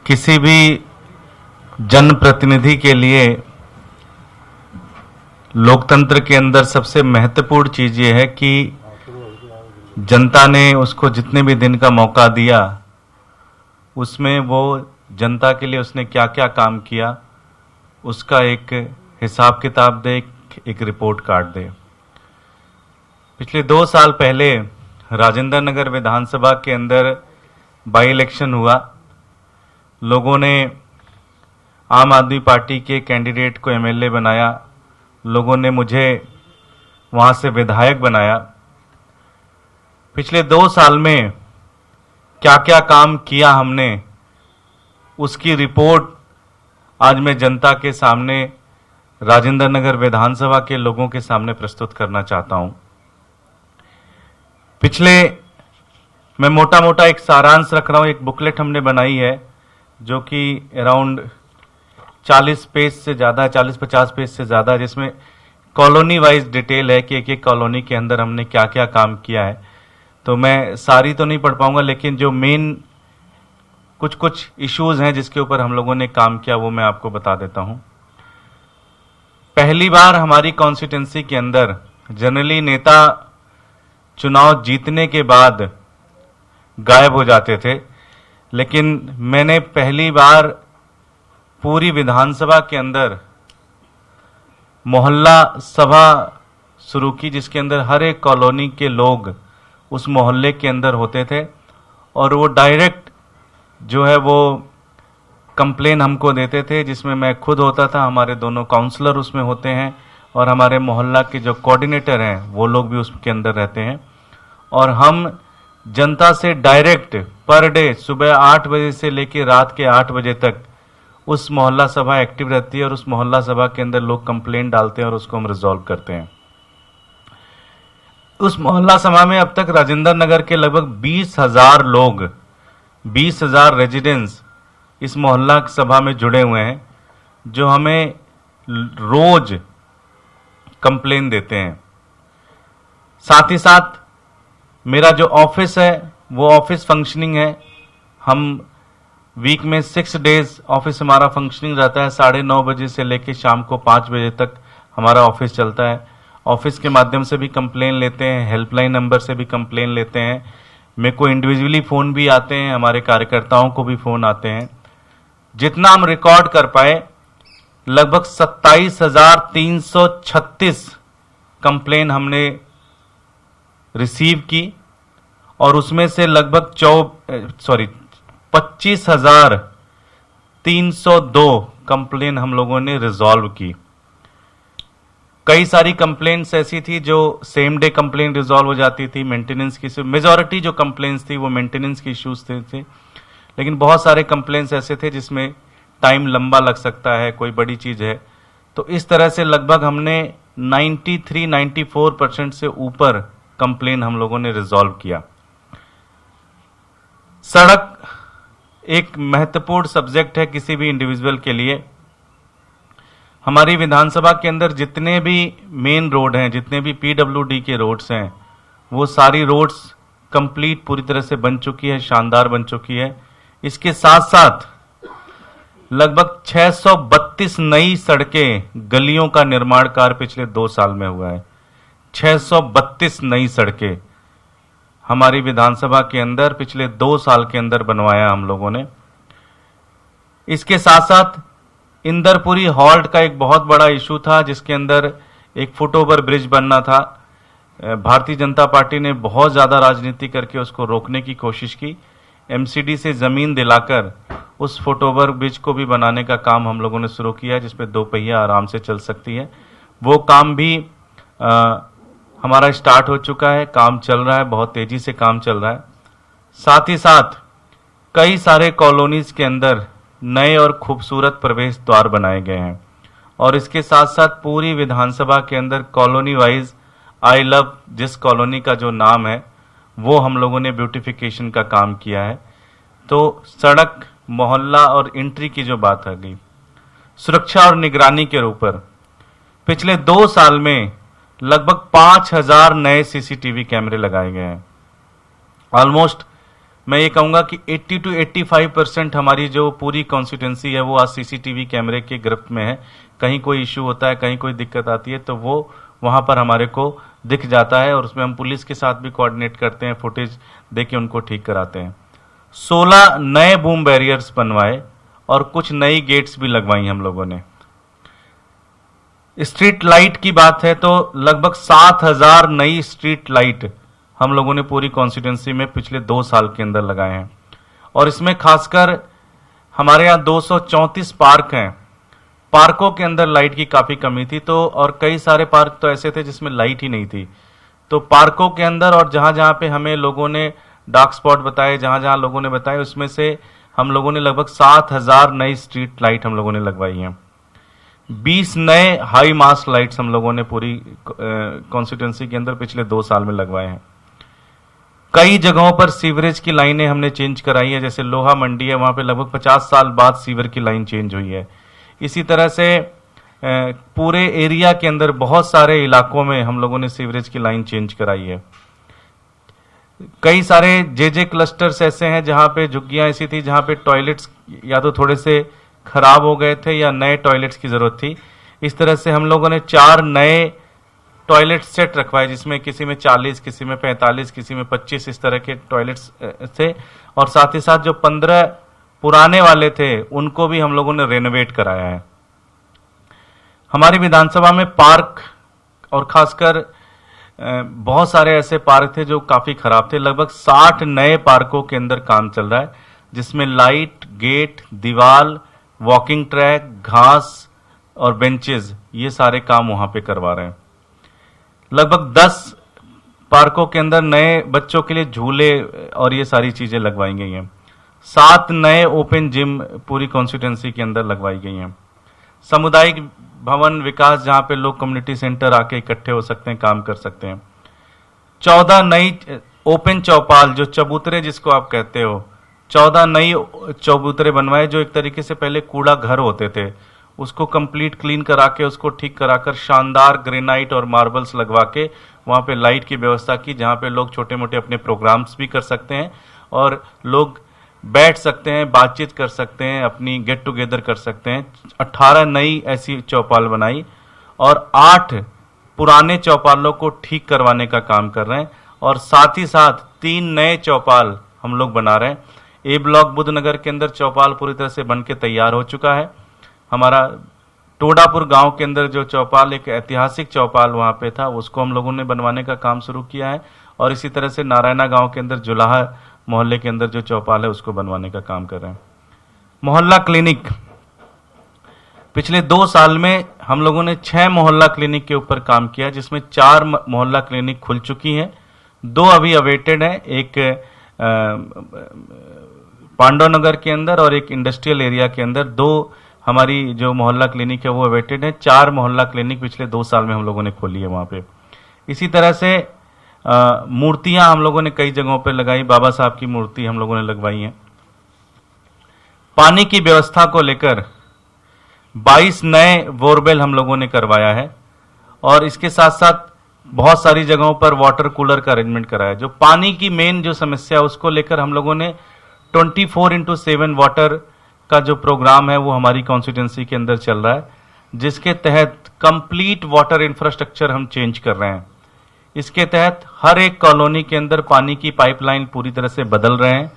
किसी भी जनप्रतिनिधि के लिए लोकतंत्र के अंदर सबसे महत्वपूर्ण चीज ये है कि जनता ने उसको जितने भी दिन का मौका दिया उसमें वो जनता के लिए उसने क्या क्या काम किया उसका एक हिसाब किताब दे, एक रिपोर्ट कार्ड दे। पिछले 2 साल पहले राजेंद्र नगर विधानसभा के अंदर बाई इलेक्शन हुआ। लोगों ने आम आदमी पार्टी के कैंडिडेट को एमएलए बनाया, लोगों ने मुझे वहां से विधायक बनाया। पिछले 2 साल में क्या क्या काम किया हमने उसकी रिपोर्ट आज मैं जनता के सामने राजेंद्र नगर विधानसभा के लोगों के सामने प्रस्तुत करना चाहता हूं। मैं मोटा मोटा एक सारांश रख रहा हूं। एक बुकलेट हमने बनाई है जो कि अराउंड 40 पेज से ज़्यादा, 40-50 पेज से ज़्यादा, जिसमें कॉलोनी वाइज डिटेल है कि एक एक कॉलोनी के अंदर हमने क्या क्या काम किया है। तो मैं सारी तो नहीं पढ़ पाऊंगा, लेकिन जो मेन कुछ इश्यूज हैं जिसके ऊपर हम लोगों ने काम किया वो मैं आपको बता देता हूं। पहली बार हमारी कॉन्स्टिट्यूंसी के अंदर जनरली नेता चुनाव जीतने के बाद गायब हो जाते थे, लेकिन मैंने पहली बार पूरी विधानसभा के अंदर मोहल्ला सभा शुरू की, जिसके अंदर हर एक कॉलोनी के लोग उस मोहल्ले के अंदर होते थे और वो डायरेक्ट जो है वो कंप्लेन हमको देते थे, जिसमें मैं खुद होता था, हमारे दोनों काउंसलर उसमें होते हैं और हमारे मोहल्ला के जो कोऑर्डिनेटर हैं वो लोग भी उसके अंदर रहते हैं। और हम जनता से डायरेक्ट पर डे सुबह 8 बजे से लेकर रात के 8 बजे तक उस मोहल्ला सभा एक्टिव रहती है और उस मोहल्ला सभा के अंदर लोग कंप्लेंट डालते हैं और उसको हम रिजॉल्व करते हैं। उस मोहल्ला सभा में अब तक राजेंद्र नगर के लगभग 20,000 लोग, 20,000 रेजिडेंट्स इस मोहल्ला सभा में जुड़े हुए हैं, जो हमें रोज कंप्लेन देते हैं। साथ ही साथ मेरा जो ऑफिस है वो ऑफिस फंक्शनिंग है। हम वीक में 6 डेज ऑफिस हमारा फंक्शनिंग रहता है। 9:30 बजे से लेकर शाम को 5 बजे तक हमारा ऑफिस चलता है। ऑफिस के माध्यम से भी कंप्लेन लेते हैं, हेल्पलाइन नंबर से भी कंप्लेन लेते हैं, मेरे को इंडिविजुअली फ़ोन भी आते हैं, हमारे कार्यकर्ताओं को भी फ़ोन आते हैं। जितना हम रिकॉर्ड कर पाए लगभग 27,336 कंप्लेन हमने रिसीव की और उसमें से लगभग 25,302 कंप्लेन हम लोगों ने रिजॉल्व की। कई सारी कंप्लेंट्स ऐसी थी जो सेम डे कंप्लेन रिजॉल्व हो जाती थी। मेंटेनेंस की मेजॉरिटी जो कंप्लेंट्स थी वो मेंटेनेंस के इश्यूज थे, लेकिन बहुत सारे कंप्लेंट्स ऐसे थे जिसमें टाइम लंबा लग सकता है, कोई बड़ी चीज है। तो इस तरह से लगभग हमने 93-94% से ऊपर कंप्लेन हम लोगों ने रिजॉल्व किया। सड़क एक महत्वपूर्ण सब्जेक्ट है किसी भी इंडिविजुअल के लिए। हमारी विधानसभा के अंदर जितने भी मेन रोड हैं, जितने भी पीडब्ल्यूडी के रोड्स हैं, वो सारी रोड्स कंप्लीट पूरी तरह से बन चुकी है, शानदार बन चुकी है। इसके साथ साथ लगभग 632 नई सड़कें, गलियों का निर्माण कार्य पिछले 2 साल में हुआ है। 632 नई सड़कें हमारी विधानसभा के अंदर पिछले 2 साल के अंदर बनवाया हम लोगों ने। इसके साथ साथ इंदरपुरी हॉल्ट का एक बहुत बड़ा इशू था, जिसके अंदर एक फुटओवर ब्रिज बनना था। भारतीय जनता पार्टी ने बहुत ज्यादा राजनीति करके उसको रोकने की कोशिश की। एमसीडी से जमीन दिलाकर उस फुटओवर ब्रिज को भी बनाने का काम हम लोगों ने शुरू किया, जिसपे 2 पहिया आराम से चल सकती है। वो काम भी हमारा स्टार्ट हो चुका है, काम चल रहा है, बहुत तेजी से काम चल रहा है। साथ ही साथ कई सारे कॉलोनीज के अंदर नए और खूबसूरत प्रवेश द्वार बनाए गए हैं और इसके साथ साथ पूरी विधानसभा के अंदर कॉलोनी वाइज आई लव जिस कॉलोनी का जो नाम है वो हम लोगों ने ब्यूटिफिकेशन का काम किया है। तो सड़क, मोहल्ला और एंट्री की जो बात आ गई, सुरक्षा और निगरानी के ऊपर पिछले 2 साल में लगभग 5,000 नए सीसीटीवी कैमरे लगाए गए हैं। ऑलमोस्ट मैं ये कहूंगा कि 80 to 85% हमारी जो पूरी कॉन्स्टिट्यूंसी है वो आज सीसीटीवी कैमरे के गिरफ्त में है। कहीं कोई इश्यू होता है, कहीं कोई दिक्कत आती है तो वो वहां पर हमारे को दिख जाता है और उसमें हम पुलिस के साथ भी कोऑर्डिनेट करते हैं, फुटेज देके उनको ठीक कराते हैं। 16 नए बूम बैरियर्स बनवाए और कुछ नई गेट्स भी लगवाई हम लोगों ने। स्ट्रीट लाइट की बात है तो लगभग 7000 नई स्ट्रीट लाइट हम लोगों ने पूरी कॉन्स्टिट्यूंसी में पिछले 2 साल के अंदर लगाए हैं। और इसमें खासकर हमारे यहाँ 234 पार्क हैं। पार्कों के अंदर लाइट की काफी कमी थी, तो और कई सारे पार्क तो ऐसे थे जिसमें लाइट ही नहीं थी। तो पार्कों के अंदर और जहां जहां पे हमें लोगों ने डार्क स्पॉट बताए, जहां जहां लोगों ने बताए, उसमें से हम लोगों ने लगभग 7000 नई स्ट्रीट लाइट हम लोगों ने लगवाई हैं। 20 नए हाई मास्ट लाइट्स हम लोगों ने पूरी कॉन्स्टिट्यूंसी के अंदर पिछले 2 साल में लगवाए हैं। कई जगहों पर सीवरेज की लाइनें हमने चेंज कराई है, जैसे लोहा मंडी है, वहां पे लगभग 50 साल बाद सीवर की लाइन चेंज हुई है। इसी तरह से पूरे एरिया के अंदर बहुत सारे इलाकों में हम लोगों ने सीवरेज की लाइन चेंज कराई है। कई सारे जे क्लस्टर्स ऐसे हैं जहां पे झुग्गियां ऐसी थी जहां पे टॉयलेट्स या तो थोड़े से खराब हो गए थे या नए टॉयलेट्स की जरूरत थी। इस तरह से हम लोगों ने 4 नए टॉयलेट सेट रखवाए, जिसमें किसी में 40, किसी में 45, किसी में 25 इस तरह के टॉयलेट्स थे। और साथ ही साथ जो 15 पुराने वाले थे उनको भी हम लोगों ने रेनोवेट कराया है। हमारी विधानसभा में पार्क और खासकर बहुत सारे ऐसे पार्क थे जो काफी खराब थे। लगभग 60 नए पार्कों के अंदर काम चल रहा है, जिसमें लाइट, गेट, दीवार, वॉकिंग ट्रैक, घास और बेंचेस, ये सारे काम वहां पे करवा रहे हैं। लगभग 10 पार्कों के अंदर नए बच्चों के लिए झूले और ये सारी चीजें लगवाई गई हैं। 7 नए ओपन जिम पूरी कॉन्स्टिट्यूंसी के अंदर लगवाई गई हैं। सामुदायिक भवन विकास, जहां पे लोग कम्युनिटी सेंटर आके इकट्ठे हो सकते हैं, काम कर सकते हैं। 14 नई ओपन चौपाल, जो चबूतरे जिसको आप कहते हो, 14 नई चबूतरे बनवाए, जो एक तरीके से पहले कूड़ा घर होते थे, उसको कंप्लीट क्लीन करा के, उसको ठीक कराकर शानदार ग्रेनाइट और मार्बल्स लगवा के वहां पे लाइट की व्यवस्था की, जहां पे लोग छोटे मोटे अपने प्रोग्राम्स भी कर सकते हैं और लोग बैठ सकते हैं, बातचीत कर सकते हैं, अपनी गेट टुगेदर कर सकते हैं। 18 नई ऐसी चौपाल बनाई और 8 पुराने चौपालों को ठीक करवाने का काम कर रहे हैं। और साथ ही साथ 3 नए चौपाल हम लोग बना रहे हैं। ए ब्लॉक बुद्धनगर के अंदर चौपाल पूरी तरह से बन के तैयार हो चुका है। हमारा टोडापुर गांव के अंदर जो चौपाल, एक ऐतिहासिक चौपाल वहां पे था, उसको हम लोगों ने बनवाने का काम शुरू किया है। और इसी तरह से नारायणा गांव के अंदर जुलाहा मोहल्ले के अंदर जो चौपाल है उसको बनवाने का काम कर रहे हैं। मोहल्ला क्लिनिक, पिछले 2 साल में हम लोगों ने 6 मोहल्ला क्लिनिक के ऊपर काम किया, जिसमें 4 मोहल्ला क्लिनिक खुल चुकी हैं, 2 अभी अवेटेड है, एक पांडवनगर के अंदर और एक इंडस्ट्रियल एरिया के अंदर। 2 हमारी जो मोहल्ला क्लिनिक है वो अवेटेड है। 4 मोहल्ला क्लिनिक पिछले 2 साल में हम लोगों ने खोली है वहां पे। इसी तरह से मूर्तियां हम लोगों ने कई जगहों पे लगाई, बाबा साहब की मूर्ति हम लोगों ने लगवाई है। पानी की व्यवस्था को लेकर 22 नए बोरवेल हम लोगों ने करवाया है और इसके साथ साथ बहुत सारी जगहों पर वाटर कूलर का अरेंजमेंट कराया। जो पानी की मेन जो समस्या है उसको लेकर हम लोगों ने 24/7 वाटर का जो प्रोग्राम है वो हमारी कॉन्स्टिट्यूंसी के अंदर चल रहा है, जिसके तहत कंप्लीट वाटर इंफ्रास्ट्रक्चर हम चेंज कर रहे हैं। इसके तहत हर एक कॉलोनी के अंदर पानी की पाइपलाइन पूरी तरह से बदल रहे हैं।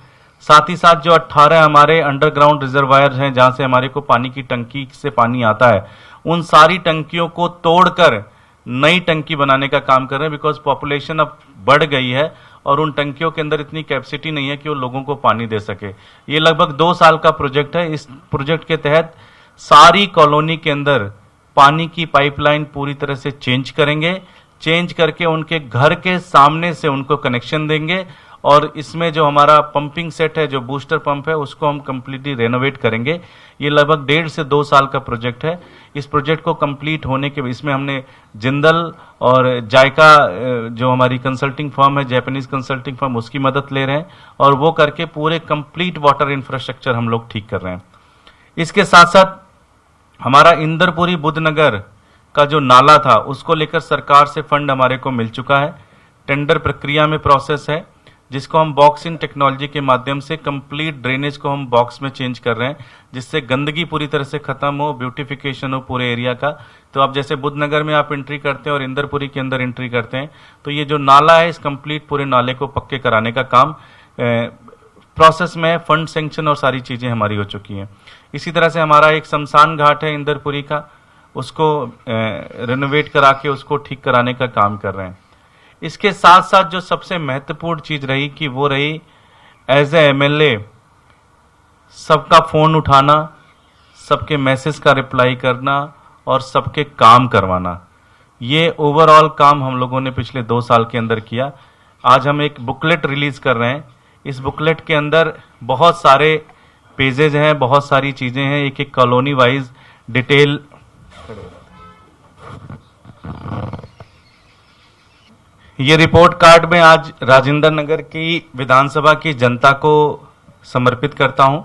साथ ही साथ जो 18 हमारे अंडरग्राउंड रिजर्वायर हैं जहां से हमारे को पानी की टंकी से पानी आता है, उन सारी टंकियों को तोड़कर नई टंकी बनाने का काम कर रहे हैं, बिकॉज पॉपुलेशन अब बढ़ गई है और उन टंकियों के अंदर इतनी कैपेसिटी नहीं है कि वो लोगों को पानी दे सके। ये लगभग 2 साल का प्रोजेक्ट है। इस प्रोजेक्ट के तहत सारी कॉलोनी के अंदर पानी की पाइपलाइन पूरी तरह से चेंज करेंगे, चेंज करके उनके घर के सामने से उनको कनेक्शन देंगे और इसमें जो हमारा पंपिंग सेट है, जो बूस्टर पंप है, उसको हम कंप्लीटली रेनोवेट करेंगे। ये लगभग 1.5 से 2 साल का प्रोजेक्ट है। इस प्रोजेक्ट को कंप्लीट होने के इसमें हमने जिंदल और जायका जो हमारी कंसल्टिंग फर्म है, जापानीज कंसल्टिंग फर्म, उसकी मदद ले रहे हैं और वो करके पूरे कंप्लीट वाटर इंफ्रास्ट्रक्चर हम लोग ठीक कर रहे हैं। इसके साथ साथ हमारा इंदरपुरी बुद्धनगर का जो नाला था उसको लेकर सरकार से फंड हमारे को मिल चुका है, टेंडर प्रक्रिया में प्रोसेस है। जिसको हम बॉक्स इन टेक्नोलॉजी के माध्यम से कंप्लीट ड्रेनेज को हम बॉक्स में चेंज कर रहे हैं, जिससे गंदगी पूरी तरह से खत्म हो, ब्यूटिफिकेशन हो पूरे एरिया का। तो आप जैसे बुद्धनगर में आप एंट्री करते हैं और इंदरपुरी के अंदर एंट्री करते हैं, तो ये जो नाला है इस कंप्लीट पूरे नाले को पक्के कराने का काम प्रोसेस में, फंड सेंक्शन और सारी चीजें हमारी हो चुकी हैं। इसी तरह से हमारा एक शमशान घाट है इंदरपुरी का, उसको रेनोवेट करा के उसको ठीक कराने का काम कर रहे हैं। इसके साथ साथ जो सबसे महत्वपूर्ण चीज रही कि वो रही एज ए एमएलए सबका फोन उठाना, सबके मैसेज का रिप्लाई करना और सबके काम करवाना। ये ओवरऑल काम हम लोगों ने पिछले 2 साल के अंदर किया। आज हम एक बुकलेट रिलीज कर रहे हैं। इस बुकलेट के अंदर बहुत सारे पेजेज हैं, बहुत सारी चीजें हैं, एक एक कॉलोनी वाइज डिटेल। ये रिपोर्ट कार्ड में आज राजेंद्र नगर की विधानसभा की जनता को समर्पित करता हूं।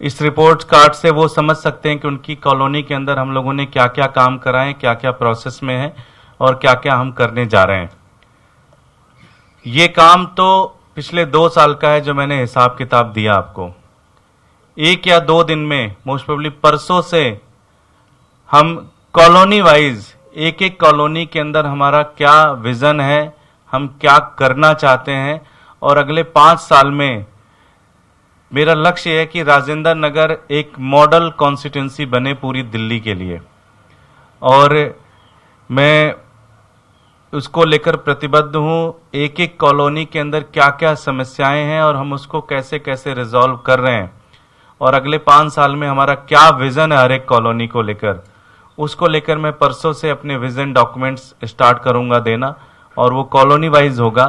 इस रिपोर्ट कार्ड से वो समझ सकते हैं कि उनकी कॉलोनी के अंदर हम लोगों ने क्या क्या काम कराए, क्या क्या प्रोसेस में है और क्या क्या हम करने जा रहे हैं। ये काम तो पिछले 2 साल का है जो मैंने हिसाब किताब दिया आपको। 1 या 2 दिन में, मोस्ट प्रोबेबली परसों से, हम कॉलोनी वाइज एक एक कॉलोनी के अंदर हमारा क्या विजन है, हम क्या करना चाहते हैं और अगले 5 साल में मेरा लक्ष्य है कि राजेंद्र नगर एक मॉडल कॉन्स्टिट्यूंसी बने पूरी दिल्ली के लिए। और मैं उसको लेकर प्रतिबद्ध हूं। एक एक कॉलोनी के अंदर क्या क्या समस्याएं हैं और हम उसको कैसे कैसे रिजॉल्व कर रहे हैं और अगले 5 साल में हमारा क्या विजन है हर एक कॉलोनी को लेकर, उसको लेकर मैं परसों से अपने विजन डॉक्यूमेंट्स स्टार्ट करूंगा देना और वो कॉलोनी वाइज होगा।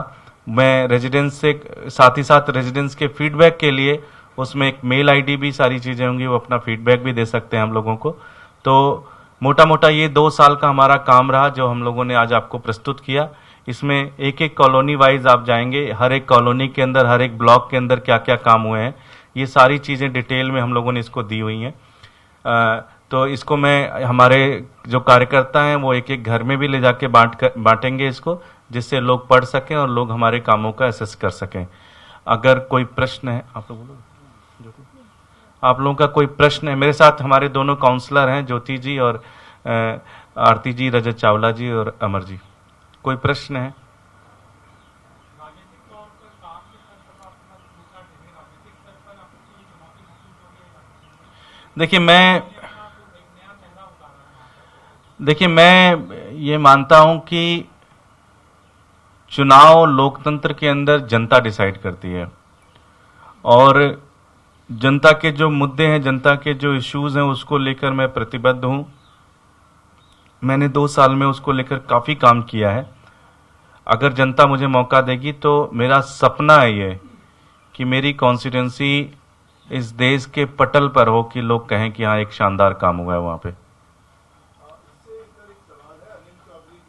मैं रेजिडेंस से साथ ही साथ रेजिडेंस के फीडबैक के लिए उसमें एक मेल आईडी भी सारी चीजें होंगी, वो अपना फीडबैक भी दे सकते हैं हम लोगों को। तो मोटा मोटा ये 2 साल का हमारा काम रहा जो हम लोगों ने आज आपको प्रस्तुत किया। इसमें एक एक कॉलोनी वाइज आप जाएंगे, हर एक कॉलोनी के अंदर, हर एक ब्लॉक के अंदर क्या क्या काम हुए हैं, ये सारी चीजें डिटेल में हम लोगों ने इसको दी हुई हैं। तो इसको मैं, हमारे जो कार्यकर्ता हैं वो एक एक घर में भी ले जाके बांटेंगे इसको, जिससे लोग पढ़ सकें और लोग हमारे कामों का एसेस कर सकें। अगर कोई प्रश्न है, आप लोगों का कोई प्रश्न है, मेरे साथ हमारे दोनों काउंसलर हैं, ज्योति जी और आरती जी, रजत चावला जी और अमर जी। कोई प्रश्न है? देखिए मैं ये मानता हूं कि चुनाव लोकतंत्र के अंदर जनता डिसाइड करती है और जनता के जो मुद्दे हैं, जनता के जो इश्यूज हैं, उसको लेकर मैं प्रतिबद्ध हूं। मैंने 2 साल में उसको लेकर काफी काम किया है। अगर जनता मुझे मौका देगी तो मेरा सपना है ये कि मेरी कॉन्स्टिट्यूंसी इस देश के पटल पर हो कि लोग कहें कि हाँ एक शानदार काम हुआ है वहां पे।